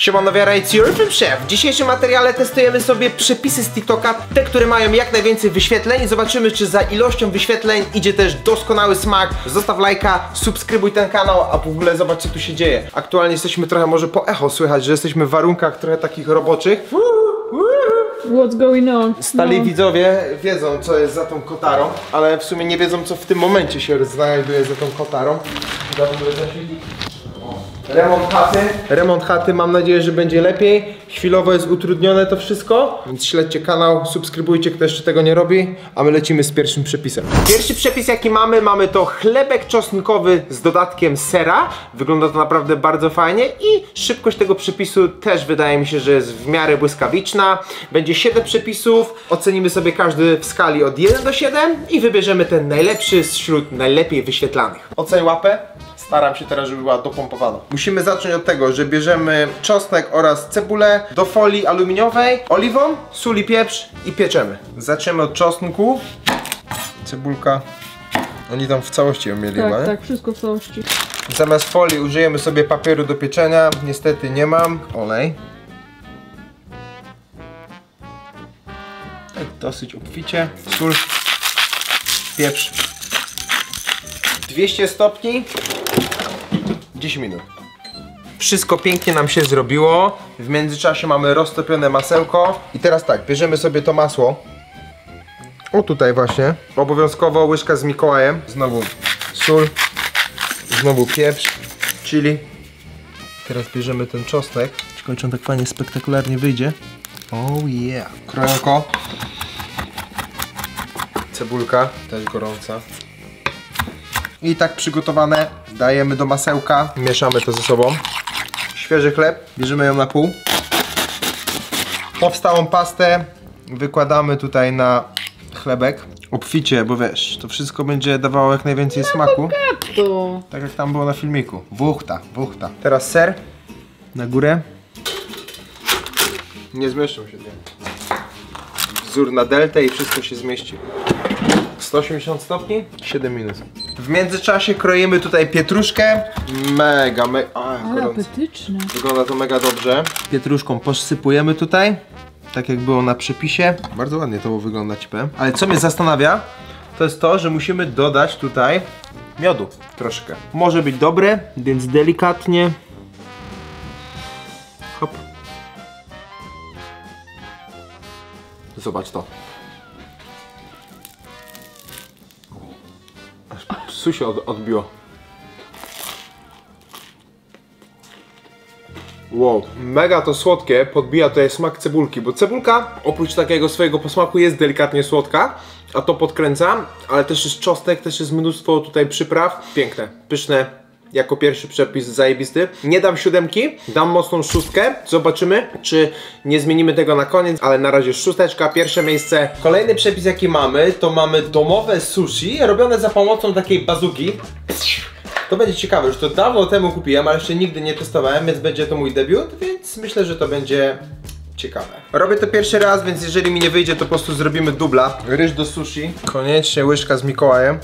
Siemano, Wiara, it's your chef. W dzisiejszym materiale testujemy sobie przepisy z TikToka, te, które mają jak najwięcej wyświetleń. Zobaczymy, czy za ilością wyświetleń idzie też doskonały smak. Zostaw lajka, subskrybuj ten kanał, a w ogóle zobacz, co tu się dzieje. Aktualnie jesteśmy trochę, może po echo słychać, że jesteśmy w warunkach trochę takich roboczych. What's going on? Stali widzowie wiedzą, co jest za tą kotarą, ale w sumie nie wiedzą, co w tym momencie się znajduje za tą kotarą. Remont chaty, mam nadzieję, że będzie lepiej. Chwilowo jest utrudnione to wszystko, więc śledźcie kanał, subskrybujcie, kto jeszcze tego nie robi, a my lecimy z pierwszym przepisem. Pierwszy przepis, jaki mamy to chlebek czosnkowy z dodatkiem sera. Wygląda to naprawdę bardzo fajnie i szybkość tego przepisu też wydaje mi się, że jest w miarę błyskawiczna. Będzie 7 przepisów, ocenimy sobie każdy w skali od 1 do 7 i wybierzemy ten najlepszy wśród najlepiej wyświetlanych. Oceń łapę. Staram się teraz, żeby była dopompowana. Musimy zacząć od tego, że bierzemy czosnek oraz cebulę do folii aluminiowej, oliwą, sól i pieprz i pieczemy. Zaczniemy od czosnku. Cebulka. Oni tam w całości ją mieli, tak, nie? Tak, wszystko w całości. Zamiast folii użyjemy sobie papieru do pieczenia. Niestety nie mam. Olej. Tak, dosyć obficie. Sól. Pieprz. 200 stopni. 10 minut. Wszystko pięknie nam się zrobiło. W międzyczasie mamy roztopione masełko. I teraz tak, bierzemy sobie to masło. O, tutaj właśnie. Obowiązkowo łyżka z Mikołajem. Znowu sól. Znowu pieprz. Chili. Teraz bierzemy ten czosnek. Ciekawe, czy on tak fajnie, spektakularnie wyjdzie. Oh yeah. Krojonko. Cebulka. Też gorąca. I tak przygotowane dajemy do masełka, mieszamy to ze sobą. Świeży chleb, bierzemy ją na pół. Powstałą pastę wykładamy tutaj na chlebek. Obficie, bo wiesz, to wszystko będzie dawało jak najwięcej smaku. To. Tak jak tam było na filmiku. Wuchta, wuchta. Teraz ser na górę. Nie zmieszczą się nie. Wzór na deltę i wszystko się zmieści. 180 stopni, 7 minut. W międzyczasie kroimy tutaj pietruszkę. Mega. Ale apetyczne. Wygląda to mega dobrze. Pietruszką posypujemy tutaj, tak jak było na przepisie. Bardzo ładnie to wygląda, ci powiem. Ale co mnie zastanawia, to jest to, że musimy dodać tutaj miodu troszkę. Może być dobre, więc delikatnie. Hop. Zobacz to. Psu się odbiło. Wow, mega to słodkie, podbija tutaj smak cebulki, bo cebulka oprócz takiego swojego posmaku jest delikatnie słodka, a to podkręca, ale też jest czosnek, też jest mnóstwo tutaj przypraw. Piękne, pyszne. Jako pierwszy przepis zajebisty. Nie dam 7, dam mocną 6. Zobaczymy, czy nie zmienimy tego na koniec, ale na razie 6, pierwsze miejsce. Kolejny przepis, jaki mamy, to mamy domowe sushi robione za pomocą takiej bazuki. To będzie ciekawe, już to dawno temu kupiłem, ale jeszcze nigdy nie testowałem, więc będzie to mój debiut, więc myślę, że to będzie ciekawe. Robię to pierwszy raz, więc jeżeli mi nie wyjdzie, to po prostu zrobimy dubla. Ryż do sushi. Koniecznie łyżka z Mikołajem.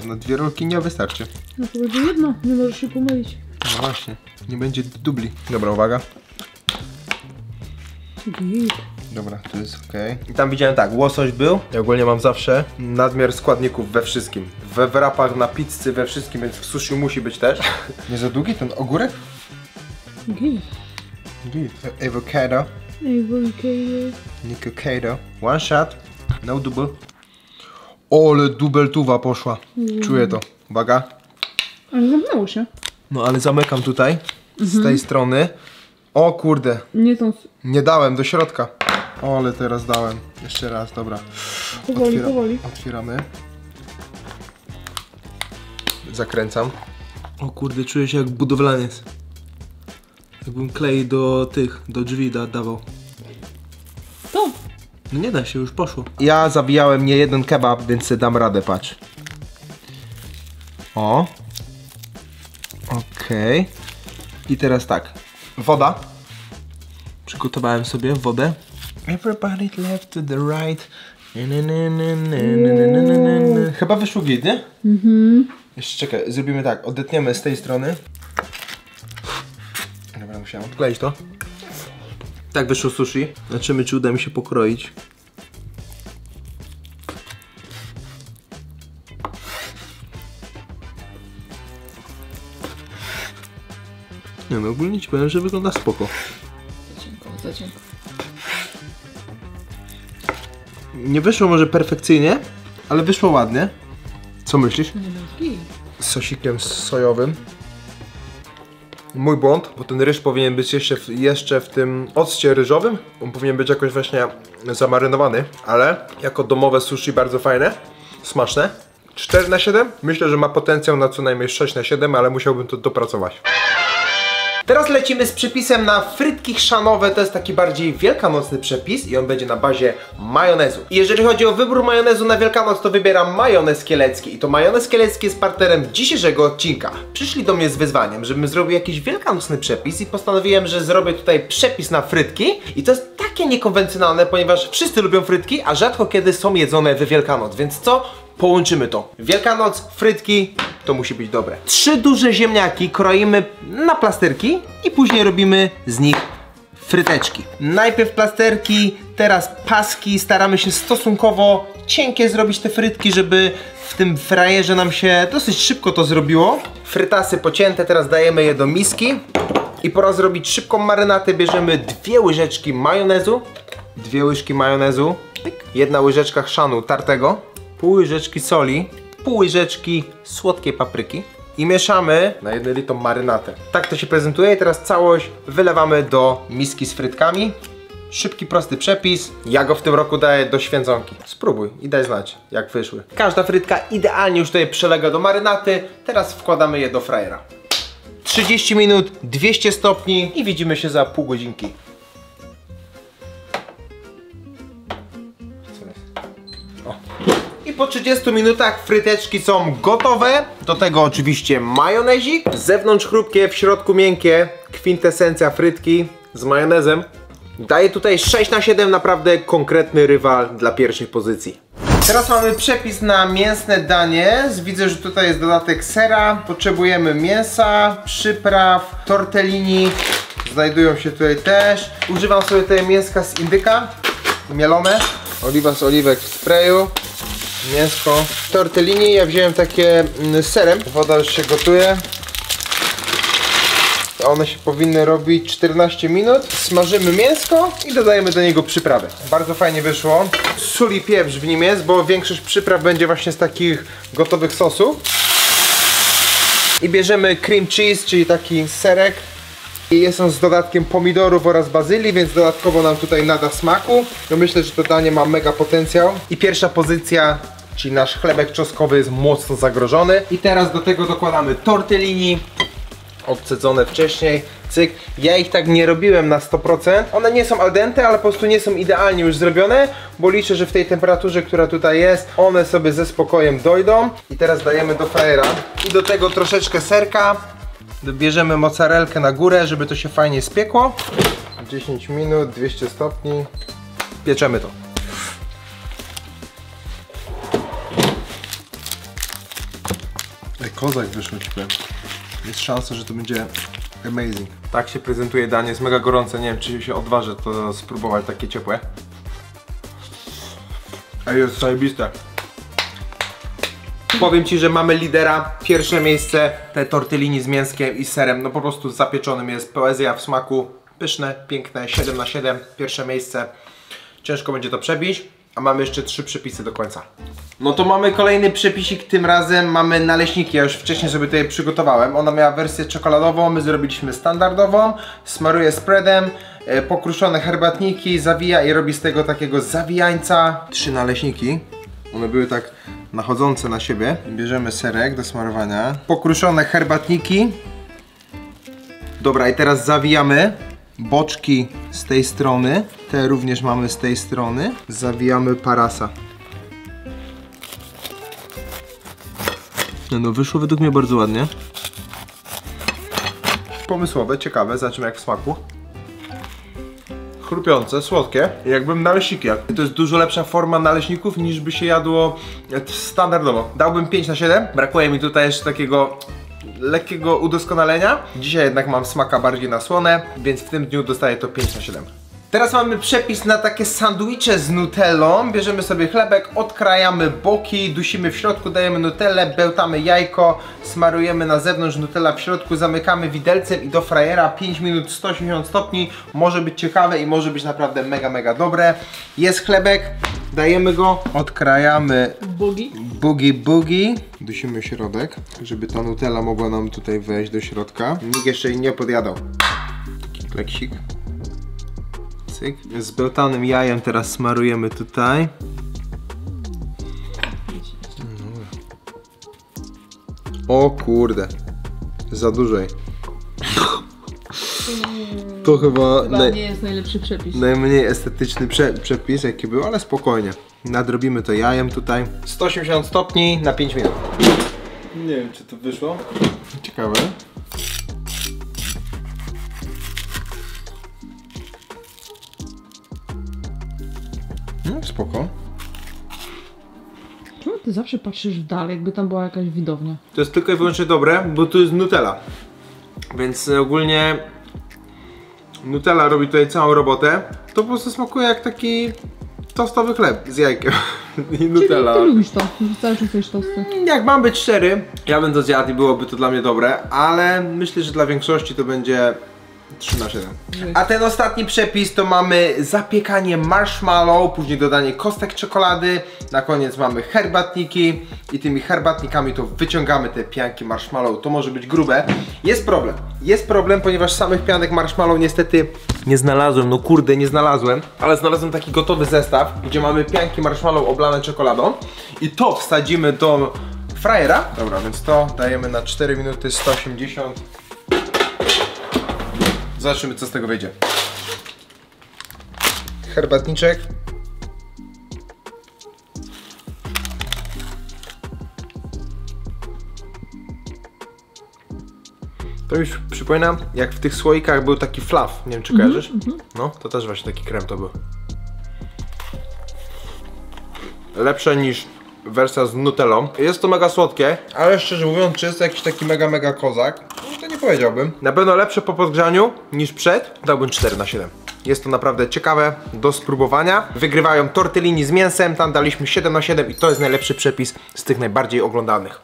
No 2 rolki nie wystarczy. No to będzie jedno, nie możesz się pomylić. No właśnie, nie będzie dubli. Dobra, uwaga. Git. Dobra, to jest ok. I tam widziałem tak, łosoś był. Ja ogólnie mam zawsze nadmiar składników we wszystkim. We wrapach, na pizzy, we wszystkim, więc w sushi musi być też. Nie za długi ten ogórek? Git. Git. Avocado. Avocado. One shot. No double. Ole, dubeltuwa poszła. Czuję to. Uwaga. Ale zamknęło się. No ale zamykam tutaj. Z tej strony. O kurde. Nie tą... Nie dałem do środka. O, ale teraz dałem. Jeszcze raz, dobra. Powoli. Otwieramy. Zakręcam. O kurde, czuję się jak budowlaniec. Jakbym klej do drzwi dawał. To. No nie da się, już poszło. Ja zabijałem nie jeden kebab, więc sobie dam radę, patrz. O. Okej. I teraz tak. Woda. Przygotowałem sobie wodę. Everybody left to the right. Chyba wyszło git, nie? Jeszcze czekaj, zrobimy tak, odetniemy z tej strony. Dobra, musiałem odkleić to. Tak wyszło sushi. Zobaczymy, czy uda mi się pokroić. Nie no, ogólnie ci powiem, że wygląda spoko. Za cienko. Nie wyszło może perfekcyjnie, ale wyszło ładnie. Co myślisz? Z sosikiem sojowym. Mój błąd, bo ten ryż powinien być jeszcze w tym occie ryżowym. On powinien być jakoś właśnie zamarynowany, ale jako domowe sushi bardzo fajne, smaczne. 4/7? Myślę, że ma potencjał na co najmniej 6/7, ale musiałbym to dopracować. Teraz lecimy z przepisem na frytki chrzanowe, to jest taki bardziej wielkanocny przepis i on będzie na bazie majonezu. I jeżeli chodzi o wybór majonezu na Wielkanoc, to wybieram majonez kielecki i to majonez kielecki jest partnerem dzisiejszego odcinka. Przyszli do mnie z wyzwaniem, żebym zrobił jakiś wielkanocny przepis i postanowiłem, że zrobię tutaj przepis na frytki i to jest takie niekonwencjonalne, ponieważ wszyscy lubią frytki, a rzadko kiedy są jedzone w Wielkanoc, więc co? Połączymy to. Wielkanoc, frytki, to musi być dobre. 3 duże ziemniaki kroimy na plasterki i później robimy z nich fryteczki. Najpierw plasterki, teraz paski. Staramy się stosunkowo cienkie zrobić te frytki, żeby w tym frajerze nam się dosyć szybko to zrobiło. Frytasy pocięte, teraz dajemy je do miski. I pora zrobić szybką marynatę. Bierzemy 2 łyżeczki majonezu. 2 łyżki majonezu. 1 łyżeczka chrzanu tartego. Pół łyżeczki soli, pół łyżeczki słodkiej papryki i mieszamy na jednolitą marynatę. Tak to się prezentuje i teraz całość wylewamy do miski z frytkami. Szybki, prosty przepis. Ja go w tym roku daję do święconki. Spróbuj i daj znać, jak wyszły. Każda frytka idealnie już tutaj przylega do marynaty. Teraz wkładamy je do frajera. 30 minut, 200 stopni i widzimy się za pół godzinki. I po 30 minutach fryteczki są gotowe. Do tego oczywiście majonezik. Z zewnątrz chrupkie, w środku miękkie. Kwintesencja frytki z majonezem. Daję tutaj 6/7, naprawdę konkretny rywal dla pierwszej pozycji. Teraz mamy przepis na mięsne danie. Widzę, że tutaj jest dodatek sera. Potrzebujemy mięsa, przypraw, tortellini. Znajdują się tutaj też. Używam sobie tutaj mięska z indyka. Mielone. Oliwa z oliwek w sprayu. Mięsko. Tortellini ja wziąłem takie z serem. Woda już się gotuje. One się powinny robić 14 minut. Smażymy mięsko i dodajemy do niego przyprawy. Bardzo fajnie wyszło. Sól i pieprz w nim jest, bo większość przypraw będzie właśnie z takich gotowych sosów. I bierzemy cream cheese, czyli taki serek. I jest on z dodatkiem pomidorów oraz bazylii, więc dodatkowo nam tutaj nada smaku. No myślę, że to danie ma mega potencjał. I pierwsza pozycja, czyli nasz chlebek czosnkowy jest mocno zagrożony. I teraz do tego dokładamy tortellini, odcedzone wcześniej, cyk. Ja ich tak nie robiłem na 100%. One nie są al dente, ale po prostu nie są idealnie już zrobione, bo liczę, że w tej temperaturze, która tutaj jest, one sobie ze spokojem dojdą. I teraz dajemy do frajera. I do tego troszeczkę serka. Bierzemy mozzarellkę na górę, żeby to się fajnie spiekło. 10 minut, 200 stopni. Pieczemy to. Kozak wyszło ci powiem. Jest szansa, że to będzie amazing. Tak się prezentuje danie, jest mega gorące. Nie wiem, czy się odważę to spróbować takie ciepłe. A jest zajebiste. Powiem ci, że mamy lidera. Pierwsze miejsce, te tortellini z mięskiem i serem. No po prostu zapieczonym jest. Poezja w smaku. Pyszne, piękne, 7/7. Pierwsze miejsce. Ciężko będzie to przebić. A mamy jeszcze 3 przepisy do końca. No to mamy kolejny przepisik, tym razem mamy naleśniki. Ja już wcześniej sobie tutaj przygotowałem. Ona miała wersję czekoladową, my zrobiliśmy standardową. Smaruję spreadem, pokruszone herbatniki, zawija i robi z tego takiego zawijańca. 3 naleśniki. One były tak nachodzące na siebie. Bierzemy serek do smarowania. Pokruszone herbatniki. Dobra, i teraz zawijamy. Boczki z tej strony, te również mamy z tej strony. Zawijamy parasa. No wyszło według mnie bardzo ładnie. Pomysłowe, ciekawe, zobaczymy jak w smaku. Chrupiące, słodkie, jakbym naleśniki jadł. To jest dużo lepsza forma naleśników niż by się jadło standardowo. Dałbym 5/7. Brakuje mi tutaj jeszcze takiego lekkiego udoskonalenia. Dzisiaj jednak mam smaka bardziej na słone, więc w tym dniu dostaję to 5/7. Teraz mamy przepis na takie sandwicze z nutellą. Bierzemy sobie chlebek, odkrajamy boki, dusimy w środku, dajemy nutellę, bełtamy jajko, smarujemy na zewnątrz, nutella w środku, zamykamy widelcem i do frajera 5 minut 180 stopni. Może być ciekawe i może być naprawdę mega dobre. Jest chlebek, dajemy go, odkrajamy bugi, dusimy środek, żeby ta nutella mogła nam tutaj wejść do środka. Nikt jeszcze jej nie podjadał. Taki kleksik. Z bełtanym jajem teraz smarujemy tutaj. O kurde, za dużej. To chyba nie jest najlepszy przepis. Najmniej estetyczny przepis jaki był, ale spokojnie. Nadrobimy to jajem tutaj. 180 stopni na 5 minut. Nie wiem, czy to wyszło. Ciekawe. Spoko. Czemu ty zawsze patrzysz w dal, jakby tam była jakaś widownia? To jest tylko i wyłącznie dobre, bo tu jest nutella. Więc ogólnie nutella robi tutaj całą robotę. To po prostu smakuje jak taki tostowy chleb z jajkiem. I nutella. Czyli ty lubisz to, wcale czujesz tosty. Jak mam być szczery, ja bym to zjadł i byłoby to dla mnie dobre, ale myślę, że dla większości to będzie 3/7. A ten ostatni przepis to mamy zapiekanie marshmallow, później dodanie kostek czekolady, na koniec mamy herbatniki i tymi herbatnikami to wyciągamy te pianki marshmallow, to może być grube. Jest problem, ponieważ samych pianek marshmallow niestety nie znalazłem, no kurde nie znalazłem, ale znalazłem taki gotowy zestaw, gdzie mamy pianki marshmallow oblane czekoladą i to wsadzimy do frajera. Dobra, więc to dajemy na 4 minuty 180. Zobaczymy, co z tego wyjdzie. Herbatniczek. To mi przypomina, jak w tych słoikach był taki fluff. Nie wiem, czy kojarzysz? No, to też właśnie taki krem to był. Lepsze niż wersja z nutellą. Jest to mega słodkie, ale szczerze mówiąc, czy jest to jakiś taki mega kozak? No to nie powiedziałbym. Na pewno lepsze po podgrzaniu niż przed. Dałbym 4/7. Jest to naprawdę ciekawe do spróbowania. Wygrywają tortellini z mięsem, tam daliśmy 7/7 i to jest najlepszy przepis z tych najbardziej oglądanych.